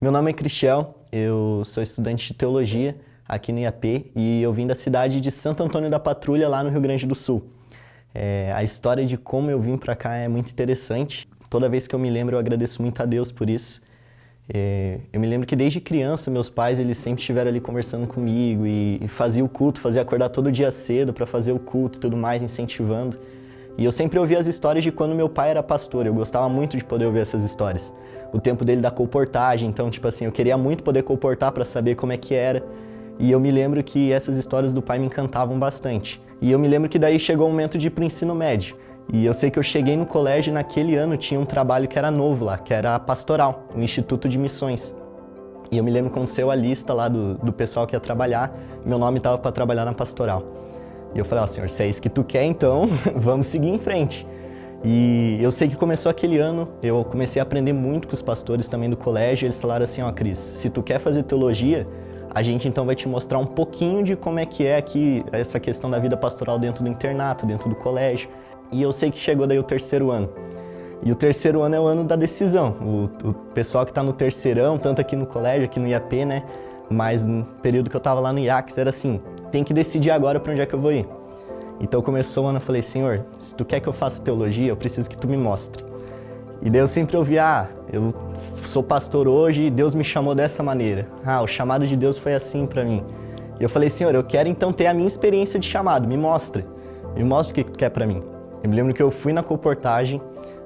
Meu nome é Cristiel, eu sou estudante de teologia aqui no IAP e eu vim da cidade de Santo Antônio da Patrulha, lá no Rio Grande do Sul. A história de como eu vim para cá é muito interessante. Toda vez que eu me lembro, eu agradeço muito a Deus por isso. Eu me lembro que desde criança, meus pais eles sempre estiveram ali conversando comigo e fazia o culto, fazia acordar todo dia cedo para fazer o culto e tudo mais, incentivando. E eu sempre ouvia as histórias de quando meu pai era pastor, eu gostava muito de poder ouvir essas histórias. O tempo dele da colportagem, então, tipo assim, eu queria muito poder colportar para saber como é que era. E eu me lembro que essas histórias do pai me encantavam bastante. E eu me lembro que daí chegou o momento de ir pro ensino médio. E eu sei que eu cheguei no colégio e naquele ano tinha um trabalho que era novo lá, que era a pastoral, o Instituto de Missões. E eu me lembro quando saiu a lista lá do pessoal que ia trabalhar, meu nome estava para trabalhar na pastoral. E eu falei, Senhor, se é isso que tu quer, então vamos seguir em frente. E eu sei que começou aquele ano, eu comecei a aprender muito com os pastores também do colégio, eles falaram assim, Cris, se tu quer fazer teologia, a gente então vai te mostrar um pouquinho de como é que é aqui essa questão da vida pastoral dentro do internato, dentro do colégio. E eu sei que chegou daí o terceiro ano. E o terceiro ano é o ano da decisão. O pessoal que está no terceirão, tanto aqui no colégio, aqui no IAP, né? Mas no período que eu estava lá no IACS, era assim, tem que decidir agora para onde é que eu vou ir. Então começou o ano, eu falei, Senhor, se tu quer que eu faça teologia, eu preciso que tu me mostre. E daí eu sempre ouvia, eu sou pastor hoje e Deus me chamou dessa maneira. O chamado de Deus foi assim para mim. E eu falei, Senhor, eu quero então ter a minha experiência de chamado, me mostra o que tu quer para mim. Eu me lembro que eu fui na colportagem,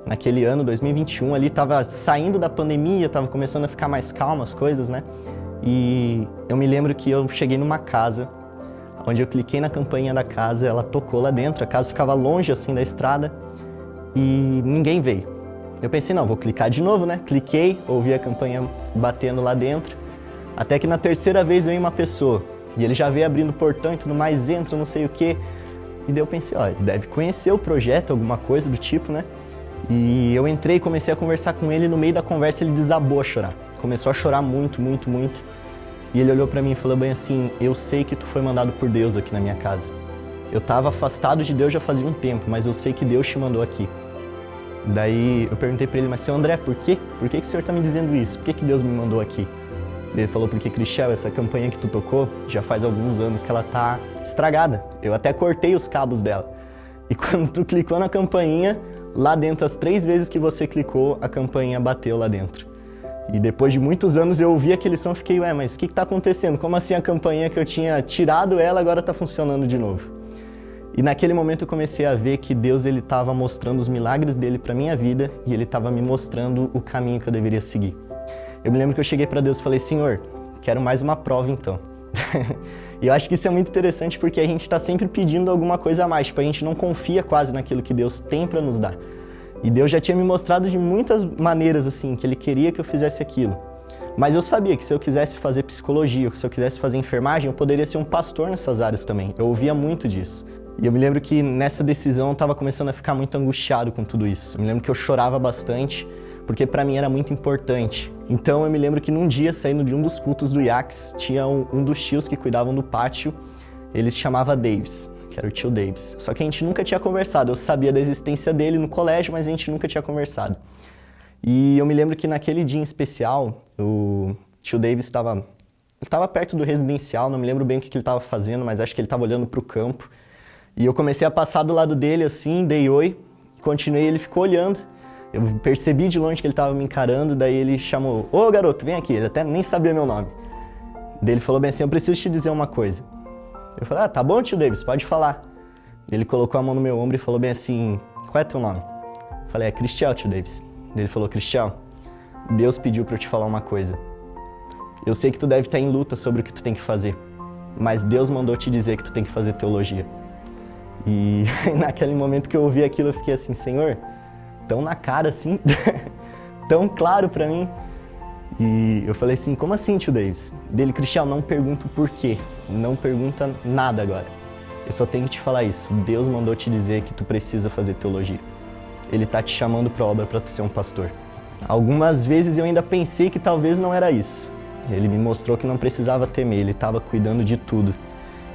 naquele ano, 2021, ali estava saindo da pandemia, estava começando a ficar mais calma as coisas, né? E eu me lembro que eu cheguei numa casa, onde eu cliquei na campainha da casa, ela tocou lá dentro, a casa ficava longe assim da estrada e ninguém veio. Eu pensei, não, vou clicar de novo, né? Cliquei, ouvi a campainha batendo lá dentro, até que na terceira vez veio uma pessoa e ele já veio abrindo o portão e tudo mais, entra, não sei o quê. E daí eu pensei, ele deve conhecer o projeto, alguma coisa do tipo, né? E eu entrei e comecei a conversar com ele, e no meio da conversa ele desabou a chorar. Começou a chorar muito, muito, muito. E ele olhou pra mim e falou bem assim, eu sei que tu foi mandado por Deus aqui na minha casa. Eu tava afastado de Deus já fazia um tempo, mas eu sei que Deus te mandou aqui. Daí eu perguntei pra ele, mas seu André, por quê? Por que o senhor tá me dizendo isso? Por que Deus me mandou aqui? Ele falou, porque Cristiel, essa campanha que tu tocou, já faz alguns anos que ela tá estragada. Eu até cortei os cabos dela. E quando tu clicou na campainha, lá dentro, as 3 vezes que você clicou, a campainha bateu lá dentro. E depois de muitos anos eu ouvi aquele som e fiquei, mas o que tá acontecendo? Como assim a campainha que eu tinha tirado ela agora tá funcionando de novo? E naquele momento eu comecei a ver que Deus ele estava mostrando os milagres dele para minha vida e ele estava me mostrando o caminho que eu deveria seguir. Eu me lembro que eu cheguei para Deus e falei, Senhor, quero mais uma prova então. E eu acho que isso é muito interessante porque a gente está sempre pedindo alguma coisa a mais, a gente não confia quase naquilo que Deus tem para nos dar. E Deus já tinha me mostrado de muitas maneiras assim, que Ele queria que eu fizesse aquilo. Mas eu sabia que se eu quisesse fazer psicologia, se eu quisesse fazer enfermagem, eu poderia ser um pastor nessas áreas também. Eu ouvia muito disso. E eu me lembro que nessa decisão eu estava começando a ficar muito angustiado com tudo isso. Eu me lembro que eu chorava bastante, porque para mim era muito importante. Então eu me lembro que num dia, saindo de um dos cultos do IACS, tinha um dos tios que cuidavam do pátio, ele se chamava Davis, que era o tio Davis. Só que a gente nunca tinha conversado, eu sabia da existência dele no colégio, mas a gente nunca tinha conversado. E eu me lembro que naquele dia em especial, o tio Davis estava perto do residencial, não me lembro bem o que ele estava fazendo, mas acho que ele estava olhando para o campo. E eu comecei a passar do lado dele assim, dei oi, continuei, ele ficou olhando. Eu percebi de longe que ele estava me encarando, daí ele chamou, ô garoto, vem aqui, ele até nem sabia meu nome. Daí ele falou bem assim, eu preciso te dizer uma coisa. Eu falei, tá bom tio Davis, pode falar. Ele colocou a mão no meu ombro e falou bem assim, qual é teu nome? Eu falei, é Cristiel, tio Davis. Daí ele falou, Cristiel, Deus pediu para eu te falar uma coisa. Eu sei que tu deve estar em luta sobre o que tu tem que fazer, mas Deus mandou te dizer que tu tem que fazer teologia. E naquele momento que eu ouvi aquilo, eu fiquei assim, Senhor, tão na cara assim, tão claro pra mim. E eu falei assim, como assim, tio Davis? Dele, Cristiel, não pergunta o porquê, não pergunta nada agora. Eu só tenho que te falar isso, Deus mandou te dizer que tu precisa fazer teologia. Ele tá te chamando pra obra pra tu ser um pastor. Algumas vezes eu ainda pensei que talvez não era isso. Ele me mostrou que não precisava temer, ele estava cuidando de tudo.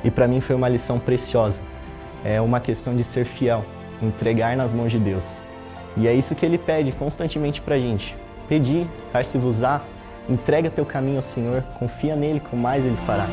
E pra mim foi uma lição preciosa. É uma questão de ser fiel, entregar nas mãos de Deus. E é isso que Ele pede constantemente pra gente. Pedir, dar-se-vos-á, entrega teu caminho ao Senhor, confia nele, com mais ele fará.